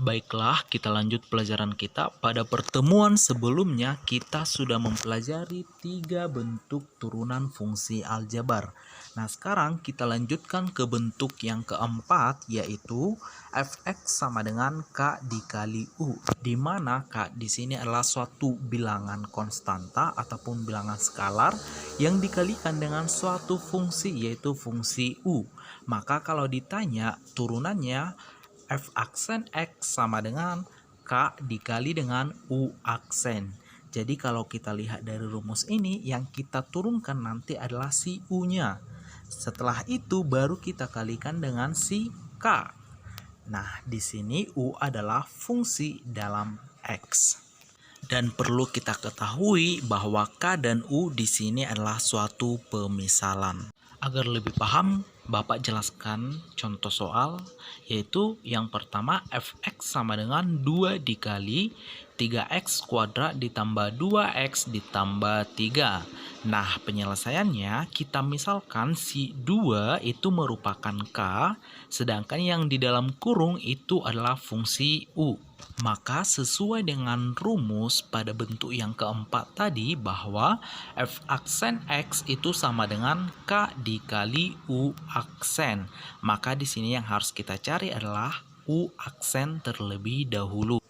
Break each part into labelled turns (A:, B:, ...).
A: Baiklah, kita lanjut pelajaran kita. Pada pertemuan sebelumnya, kita sudah mempelajari 3 bentuk turunan fungsi aljabar. Nah, sekarang kita lanjutkan ke bentuk yang keempat, yaitu fx sama dengan k dikali u, di mana k di sini adalah suatu bilangan konstanta ataupun bilangan skalar yang dikalikan dengan suatu fungsi, yaitu fungsi u. Maka kalau ditanya turunannya, f aksen x sama dengan k dikali dengan u aksen. Jadi kalau kita lihat dari rumus ini, yang kita turunkan nanti adalah si u-nya. Setelah itu baru kita kalikan dengan si k. Nah, di sini u adalah fungsi dalam x. Dan perlu kita ketahui bahwa k dan u di sini adalah suatu pemisalan. Agar lebih paham, Bapak jelaskan contoh soal, yaitu yang pertama fx sama dengan 2 dikali 3x kuadrat ditambah 2x ditambah 3. Nah, penyelesaiannya kita misalkan si 2 itu merupakan k, sedangkan yang di dalam kurung itu adalah fungsi u. Maka sesuai dengan rumus pada bentuk yang keempat tadi, bahwa f aksen x itu sama dengan k dikali u aksen. Maka di sini yang harus kita cari adalah u aksen terlebih dahulu.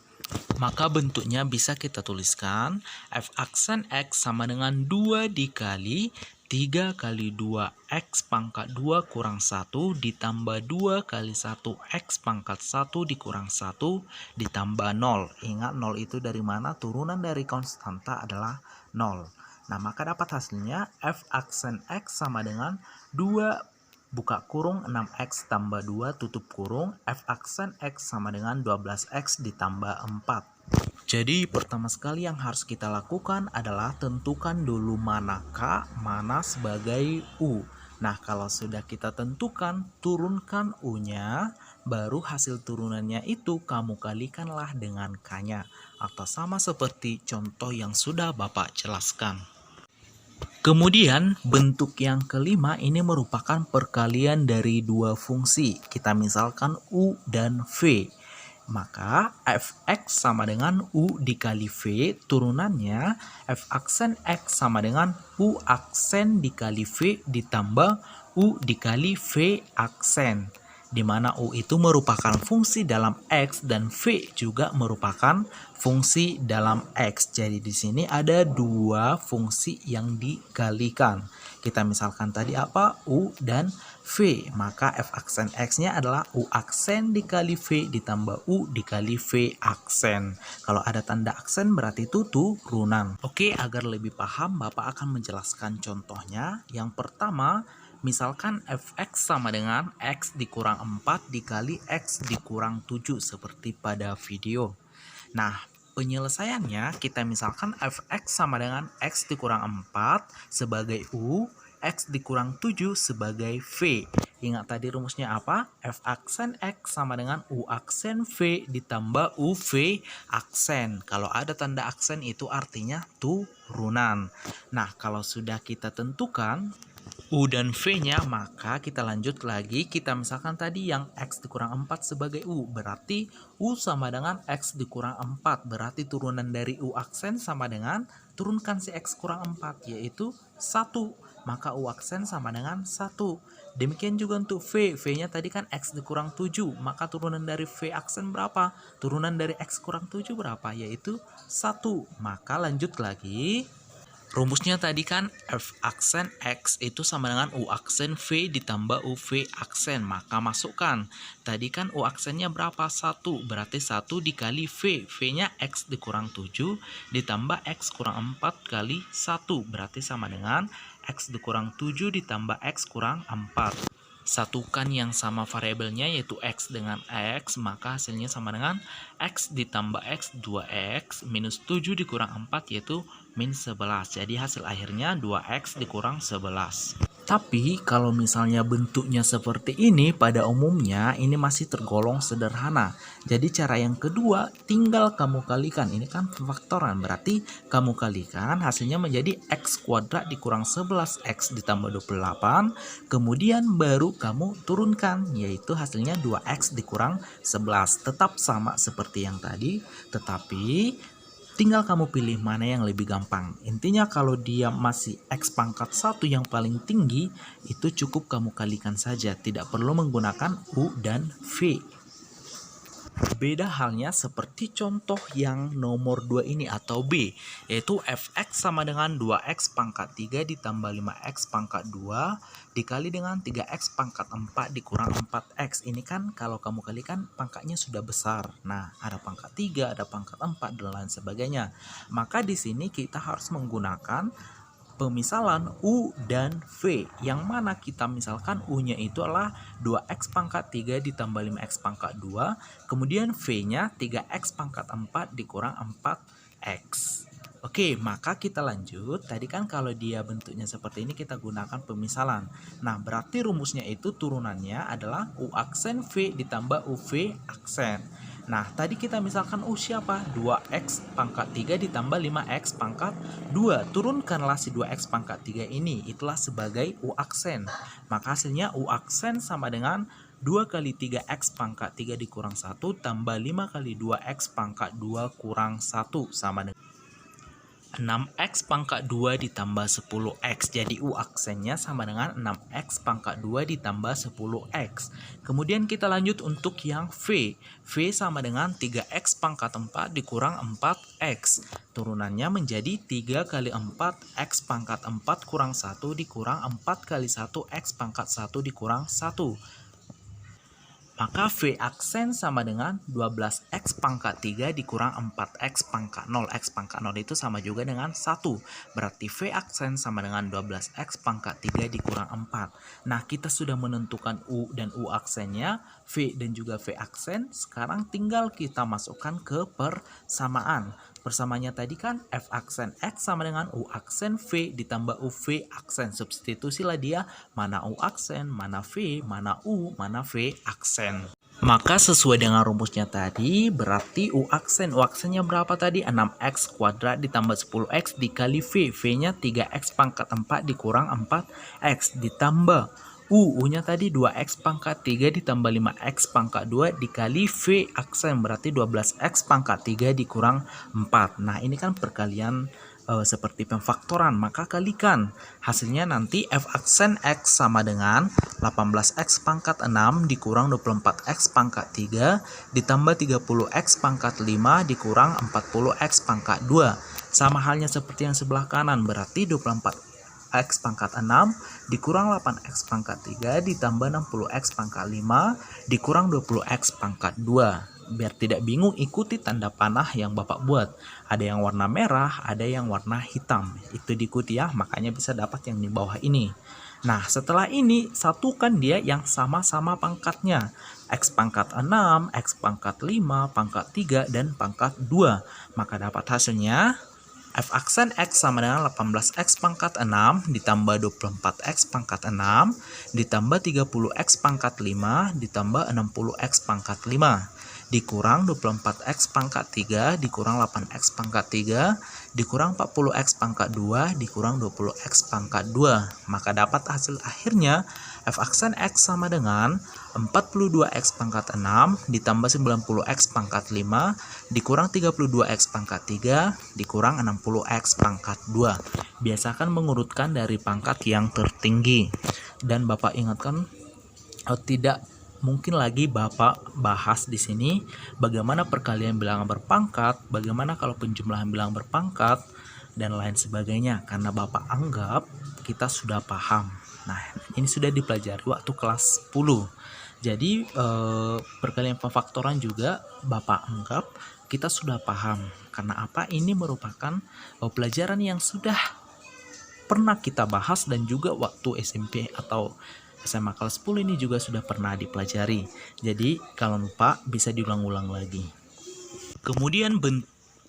A: Maka bentuknya bisa kita tuliskan f aksen x sama dengan 2 dikali 3 kali 2x pangkat 2 kurang 1 ditambah 2 kali 1x pangkat 1 dikurang 1 ditambah 0. Ingat 0 itu dari mana? Turunan dari konstanta adalah 0. Nah, maka dapat hasilnya f aksen x sama dengan 2 buka kurung 6x tambah 2 tutup kurung f aksen x sama dengan 12x ditambah 4. Jadi pertama sekali yang harus kita lakukan adalah tentukan dulu mana k, mana sebagai u. Nah, kalau sudah kita tentukan, turunkan u-nya, baru hasil turunannya itu kamu kalikanlah dengan k-nya. Atau sama seperti contoh yang sudah Bapak jelaskan. Kemudian bentuk yang kelima ini merupakan perkalian dari dua fungsi. Kita misalkan u dan v. Maka fx sama dengan u dikali v, turunannya f aksen x sama dengan u aksen dikali v ditambah u dikali v aksen. Di mana u itu merupakan fungsi dalam x dan v juga merupakan fungsi dalam x. Jadi di sini ada dua fungsi yang dikalikan. Kita misalkan tadi apa? U dan v. Maka f aksen x-nya adalah u aksen dikali v ditambah u dikali v aksen. Kalau ada tanda aksen berarti itu turunan. Oke, agar lebih paham Bapak akan menjelaskan contohnya. Yang pertama, misalkan fx sama dengan x dikurang 4 dikali x dikurang 7 seperti pada video. Nah, penyelesaiannya kita misalkan fx sama dengan x dikurang 4 sebagai u, x dikurang 7 sebagai v. Ingat tadi rumusnya apa? F aksen x sama dengan u aksen v ditambah u v aksen. Kalau ada tanda aksen itu artinya turunan. Nah, kalau sudah kita tentukan u dan v-nya, maka kita lanjut lagi. Kita misalkan tadi yang x dikurang 4 sebagai u, berarti u sama dengan x dikurang 4. Berarti turunan dari u aksen sama dengan turunkan si x kurang 4, yaitu 1. Maka u aksen sama dengan 1. Demikian juga untuk v. V-nya tadi kan x dikurang 7. Maka turunan dari v aksen berapa? Turunan dari x kurang 7 berapa? Yaitu 1. Maka lanjut lagi. Rumusnya tadi kan f aksen x itu sama dengan u aksen v ditambah u v aksen. Maka masukkan. Tadi kan u aksennya berapa? 1. Berarti 1 dikali v. V-nya x dikurang 7 ditambah x kurang 4 kali 1. Berarti sama dengan x dikurang 7 ditambah x kurang 4. Satukan yang sama variabelnya yaitu x dengan x, maka hasilnya sama dengan x ditambah x 2x minus 7 dikurang 4 yaitu min 11. Jadi hasil akhirnya 2x dikurang 11. Tapi kalau misalnya bentuknya seperti ini, pada umumnya ini masih tergolong sederhana. Jadi cara yang kedua tinggal kamu kalikan. Ini kan pemfaktoran, berarti kamu kalikan hasilnya menjadi x kuadrat dikurang 11x ditambah 28. Kemudian baru kamu turunkan, yaitu hasilnya 2x dikurang 11. Tetap sama seperti yang tadi, tetapi tinggal kamu pilih mana yang lebih gampang. Intinya kalau dia masih X pangkat 1 yang paling tinggi, itu cukup kamu kalikan saja. Tidak perlu menggunakan U dan V. Beda halnya seperti contoh yang nomor 2 ini atau B, yaitu fx sama dengan 2x pangkat 3 ditambah 5x pangkat 2 dikali dengan 3x pangkat 4 dikurang 4x. Ini kan kalau kamu kalikan pangkatnya sudah besar. Nah, ada pangkat 3, ada pangkat 4 dan lain sebagainya. Maka di sini kita harus menggunakan pemisalan U dan V, yang mana kita misalkan U-nya itu adalah 2x pangkat 3 ditambah 5x pangkat 2, kemudian V-nya 3x pangkat 4 dikurang 4x. Oke, maka kita lanjut. Tadi kan kalau dia bentuknya seperti ini kita gunakan pemisalan. Nah, berarti rumusnya itu turunannya adalah U aksen V ditambah UV aksen. Nah, tadi kita misalkan U siapa? 2x pangkat 3 ditambah 5x pangkat 2. Turunkanlah si 2x pangkat 3 ini. Itulah sebagai U aksen. Maka hasilnya U aksen sama dengan 2 kali 3x pangkat 3 dikurang 1 tambah 5 kali 2x pangkat 2 kurang 1 sama dengan 6x pangkat 2 ditambah 10x. Jadi U aksennya sama dengan 6x pangkat 2 ditambah 10x. Kemudian kita lanjut untuk yang V. V sama dengan 3x pangkat 4 dikurang 4x. Turunannya menjadi 3 kali 4x pangkat 4 kurang 1 dikurang 4 kali 1x pangkat 1 dikurang 1. Maka V aksen sama dengan 12x pangkat 3 dikurang 4x pangkat 0. X pangkat 0 itu sama juga dengan 1. Berarti V aksen sama dengan 12x pangkat 3 dikurang 4. Nah, kita sudah menentukan U dan U aksennya, V dan juga V aksen. Sekarang tinggal kita masukkan ke persamaan. Persamaannya tadi kan F aksen X sama dengan U aksen V ditambah UV aksen. Substitusilah dia, mana U aksen, mana V, mana U, mana V aksen. Maka sesuai dengan rumusnya tadi, berarti U aksennya berapa tadi? 6x kuadrat ditambah 10x dikali V. V-nya 3x pangkat 4 dikurang 4x ditambah U-nya tadi 2x pangkat 3 ditambah 5x pangkat 2 dikali V aksen, berarti 12x pangkat 3 dikurang 4. Nah, ini kan perkalian seperti pemfaktoran, maka kalikan. Hasilnya nanti F aksen X sama dengan 18x pangkat 6 dikurang 24x pangkat 3 ditambah 30x pangkat 5 dikurang 40x pangkat 2. Sama halnya seperti yang sebelah kanan, berarti 24x pangkat 6 dikurang 8x pangkat 3 ditambah 60x pangkat 5 dikurang 20x pangkat 2. Biar tidak bingung, ikuti tanda panah yang Bapak buat. Ada yang warna merah, ada yang warna hitam. Itu diikuti ya, makanya bisa dapat yang di bawah ini. Nah, setelah ini satukan dia yang sama-sama pangkatnya. X pangkat 6, X pangkat 5, pangkat 3, dan pangkat 2. Maka dapat hasilnya F aksen X sama dengan 18x pangkat 6 ditambah 24x pangkat 6 ditambah 30x pangkat 5 ditambah 60x pangkat 5 dikurang 24x pangkat 3 dikurang 8x pangkat 3 dikurang 40x pangkat 2 dikurang 20x pangkat 2. Maka dapat hasil akhirnya F aksen X sama dengan 42x pangkat 6 ditambah 90x pangkat 5 dikurang 32x pangkat 3 dikurang 60x pangkat 2. Biasakan mengurutkan dari pangkat yang tertinggi. Dan Bapak ingatkan, tidak mungkin lagi Bapak bahas di sini bagaimana perkalian bilangan berpangkat, bagaimana kalau penjumlahan bilangan berpangkat, dan lain sebagainya, karena Bapak anggap kita sudah paham. Nah, ini sudah dipelajari waktu kelas 10. Jadi perkalian pemfaktoran juga Bapak anggap kita sudah paham. Karena apa? Ini merupakan pelajaran yang sudah pernah kita bahas, dan juga waktu SMP atau SMA kelas 10 ini juga sudah pernah dipelajari. Jadi kalau lupa bisa diulang-ulang lagi. Kemudian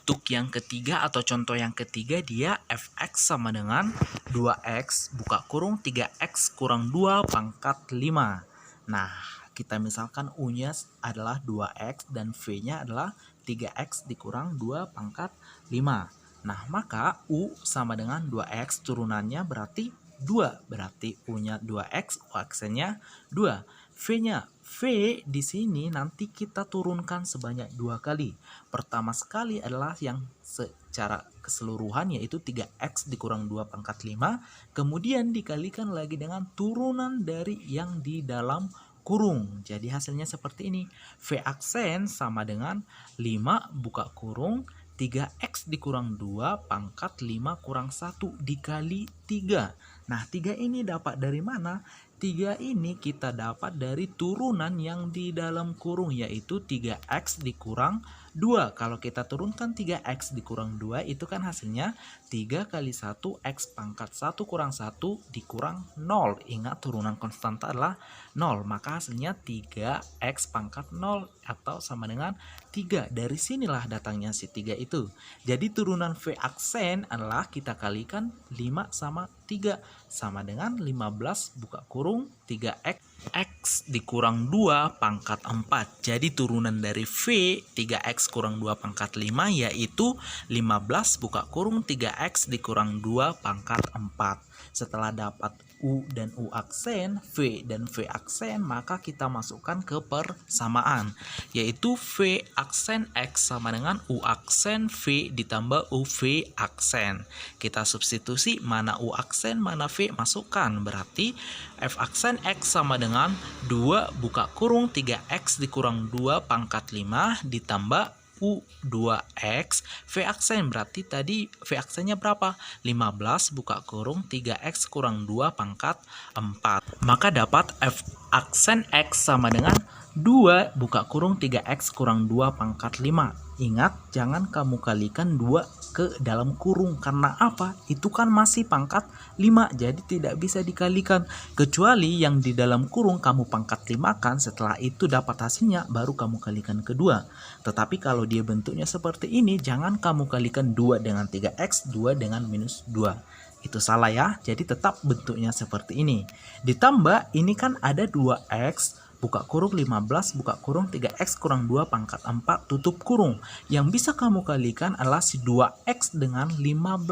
A: bentuk yang ketiga atau contoh yang ketiga dia fx sama dengan 2x buka kurung 3x kurang 2 pangkat 5. Nah, kita misalkan U-nya adalah 2x dan V-nya adalah 3x dikurang 2 pangkat 5. Nah, maka U sama dengan 2x turunannya berarti 2. Berarti U-nya 2x, U-aksennya 2. V-nya, V di sini nanti kita turunkan sebanyak 2 kali. Pertama sekali adalah yang secara keseluruhan yaitu 3x dikurang 2 pangkat 5. Kemudian dikalikan lagi dengan turunan dari yang di dalam kurung. Jadi hasilnya seperti ini. V aksen sama dengan 5 buka kurung 3x dikurang 2 pangkat 5 kurang 1 dikali 3. Nah, 3 ini dapat dari mana? 3 ini kita dapat dari turunan yang di dalam kurung yaitu 3x dikurang 2. Kalau kita turunkan 3x dikurang 2 itu kan hasilnya 3 kali 1 x pangkat 1 kurang 1 dikurang 0. Ingat turunan konstanta adalah 0. Maka hasilnya 3x pangkat 0 atau sama dengan 3. Dari sinilah datangnya si 3 itu. Jadi turunan V aksen adalah kita kalikan 5 sama 3 sama dengan 15 buka kurung 3x x dikurang 2 pangkat 4. Jadi turunan dari V 3x kurang 2 pangkat 5 yaitu 15 buka kurung 3x dikurang 2 pangkat 4. Setelah dapat U dan U aksen, V dan V aksen, maka kita masukkan ke persamaan yaitu V aksen X sama dengan U aksen V ditambah UV aksen. Kita substitusi mana U aksen mana V masukkan, berarti F aksen X sama dengan 2 buka kurung 3x dikurang 2 pangkat 5 ditambah U2x V aksen, berarti tadi V aksennya berapa? 15 buka kurung 3x kurang 2 pangkat 4. Maka dapat F aksen X sama dengan 2 buka kurung 3x kurang 2 pangkat 5. Ingat, jangan kamu kalikan 2 ke dalam kurung. Karena apa? Itu kan masih pangkat 5. Jadi tidak bisa dikalikan. Kecuali yang di dalam kurung kamu pangkat 5 kan. Setelah itu dapat hasilnya baru kamu kalikan kedua. Tetapi kalau dia bentuknya seperti ini, jangan kamu kalikan 2 dengan 3x, 2 dengan minus 2. Itu salah ya. Jadi tetap bentuknya seperti ini. Ditambah ini kan ada 2x buka kurung 15 buka kurung 3x kurang 2 pangkat 4 tutup kurung. Yang bisa kamu kalikan adalah si 2x dengan 15.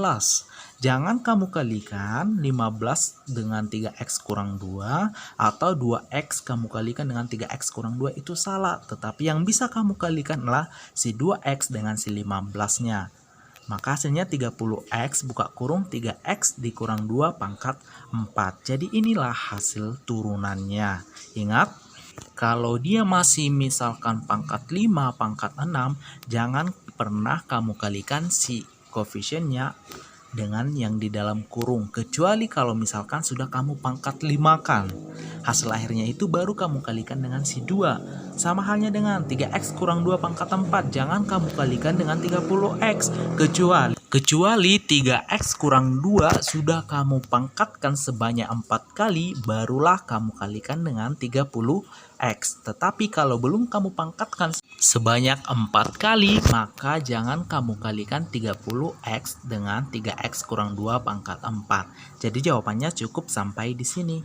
A: Jangan kamu kalikan 15 dengan 3x kurang 2 atau 2x kamu kalikan dengan 3x kurang 2, itu salah. Tetapi yang bisa kamu kalikan adalah si 2x dengan si 15-nya. Maka hasilnya 30x buka kurung 3x dikurang 2 pangkat 4. Jadi inilah hasil turunannya. Ingat, kalau dia masih misalkan pangkat 5, pangkat 6, jangan pernah kamu kalikan si koefisiennya dengan yang di dalam kurung. Kecuali kalau misalkan sudah kamu pangkat 5 kan. Hasil akhirnya itu baru kamu kalikan dengan si 2. Sama halnya dengan 3x kurang 2 pangkat 4. Jangan kamu kalikan dengan 30x. Kecuali 3x kurang 2 sudah kamu pangkatkan sebanyak 4 kali, barulah kamu kalikan dengan 30x. Tetapi kalau belum kamu pangkatkan sebanyak 4 kali, maka jangan kamu kalikan 30x dengan 3x kurang 2 pangkat 4. Jadi jawabannya cukup sampai di sini.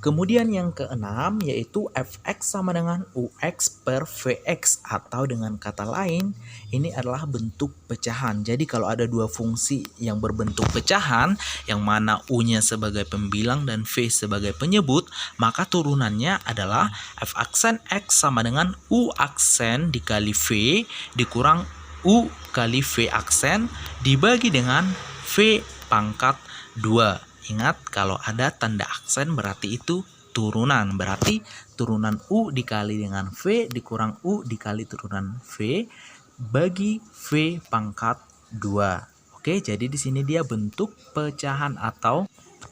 A: Kemudian yang keenam yaitu fx sama dengan ux per vx, atau dengan kata lain ini adalah bentuk pecahan. Jadi kalau ada dua fungsi yang berbentuk pecahan, yang mana u-nya sebagai pembilang dan v sebagai penyebut, maka turunannya adalah f aksen x sama dengan u aksen dikali v dikurang u kali v aksen dibagi dengan v pangkat 2. Ingat, kalau ada tanda aksen berarti itu turunan. Berarti turunan U dikali dengan V dikurang U dikali turunan V bagi V pangkat 2. Oke, jadi di sini dia bentuk pecahan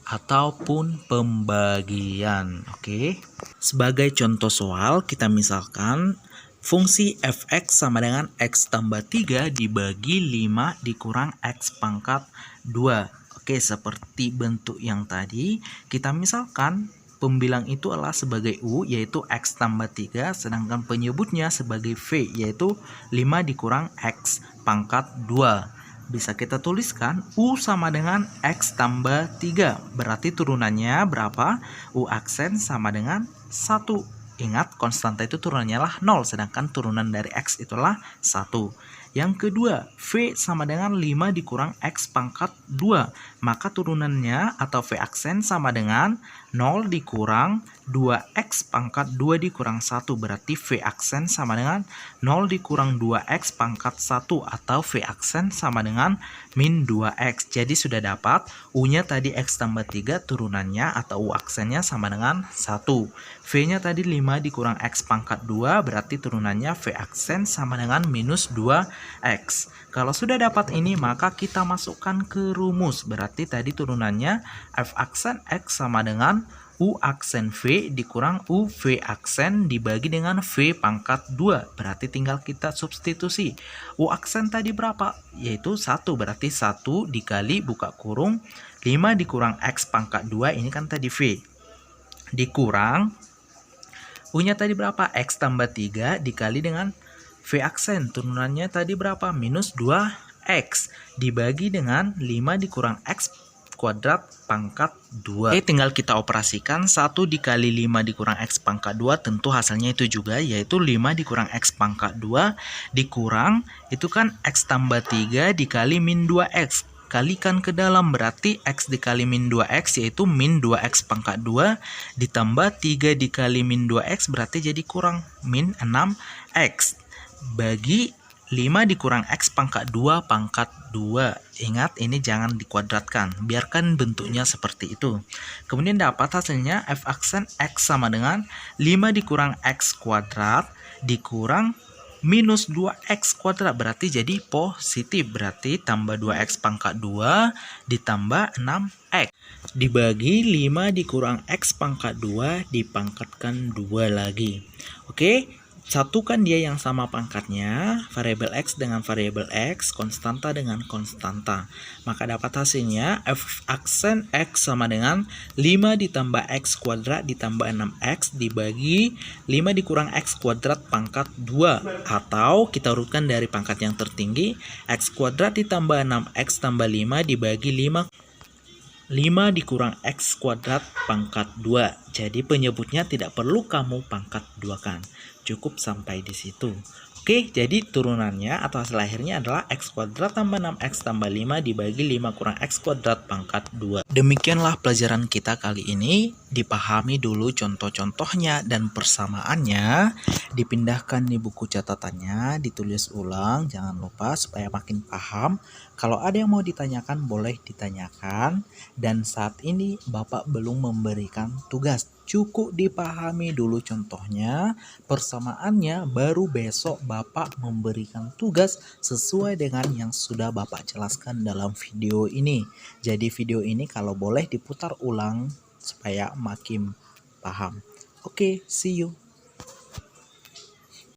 A: ataupun pembagian. Oke. Sebagai contoh soal, kita misalkan fungsi fx sama dengan x tambah 3 dibagi 5 dikurang x pangkat 2. Oke, seperti bentuk yang tadi, kita misalkan pembilang itu adalah sebagai U, yaitu X tambah 3, sedangkan penyebutnya sebagai V, yaitu 5 dikurang X pangkat 2. Bisa kita tuliskan U sama dengan X tambah 3. Berarti turunannya berapa? U aksen sama dengan 1. Ingat, konstanta itu turunannya lah 0, sedangkan turunan dari X itulah 1. Yang kedua, V sama dengan 5 dikurang X pangkat 2. Maka turunannya atau V aksen sama dengan 0 dikurang 2X pangkat 2 dikurang 1. Berarti V aksen sama dengan 0 dikurang 2X pangkat 1 atau V aksen sama dengan min 2X. Jadi sudah dapat U-nya tadi X tambah 3, turunannya atau U aksennya sama dengan 1. V-nya tadi 5 dikurang X pangkat 2, berarti turunannya V aksen sama dengan minus 2X. Kalau sudah dapat ini, maka kita masukkan ke rumus. Berarti tadi turunannya F aksen X sama dengan U aksen V dikurang U V aksen dibagi dengan V pangkat 2. Berarti tinggal kita substitusi. U aksen tadi berapa? Yaitu 1. Berarti 1 dikali buka kurung 5 dikurang X pangkat 2. Ini kan tadi V. Dikurang U-nya tadi berapa? X tambah 3 dikali dengan V aksen. Turunannya tadi berapa? Minus 2X. Dibagi dengan 5 dikurang X kuadrat pangkat 2. Oke, tinggal kita operasikan. 1 dikali 5 dikurang X pangkat 2. Tentu hasilnya itu juga, yaitu 5 dikurang X pangkat 2 dikurang. Itu kan X tambah 3 dikali min 2X. Kalikan ke dalam, berarti X dikali min 2X yaitu min 2X pangkat 2 ditambah 3 dikali min 2X berarti jadi kurang min 6X bagi 5 dikurang X pangkat 2 pangkat 2. Ingat, ini jangan dikuadratkan, biarkan bentuknya seperti itu. Kemudian dapat hasilnya F aksen X sama dengan 5 dikurang X kuadrat dikurang minus 2X kuadrat, berarti jadi positif. Berarti tambah 2X pangkat 2 ditambah 6X dibagi 5 dikurang X pangkat 2 dipangkatkan 2 lagi. Oke, satukan dia yang sama pangkatnya, variabel X dengan variabel X, konstanta dengan konstanta. Maka dapat hasilnya F aksen X sama dengan 5 ditambah X kuadrat ditambah 6X dibagi 5 dikurang X kuadrat pangkat 2. Atau kita urutkan dari pangkat yang tertinggi, X kuadrat ditambah 6X tambah 5 dibagi 5 dikurang X kuadrat pangkat 2. Jadi penyebutnya tidak perlu kamu pangkat 2 kan. Cukup sampai di situ. Oke, jadi turunannya atau hasil akhirnya adalah X kuadrat tambah 6X tambah 5 dibagi 5 kurang X kuadrat pangkat 2. Demikianlah pelajaran kita kali ini. Dipahami dulu contoh-contohnya dan persamaannya. Dipindahkan di buku catatannya, ditulis ulang. Jangan lupa supaya makin paham. Kalau ada yang mau ditanyakan, boleh ditanyakan. Dan saat ini Bapak belum memberikan tugas. Cukup dipahami dulu contohnya, persamaannya, baru besok Bapak memberikan tugas sesuai dengan yang sudah Bapak jelaskan dalam video ini. Jadi video ini kalau boleh diputar ulang supaya makin paham. Oke, see you.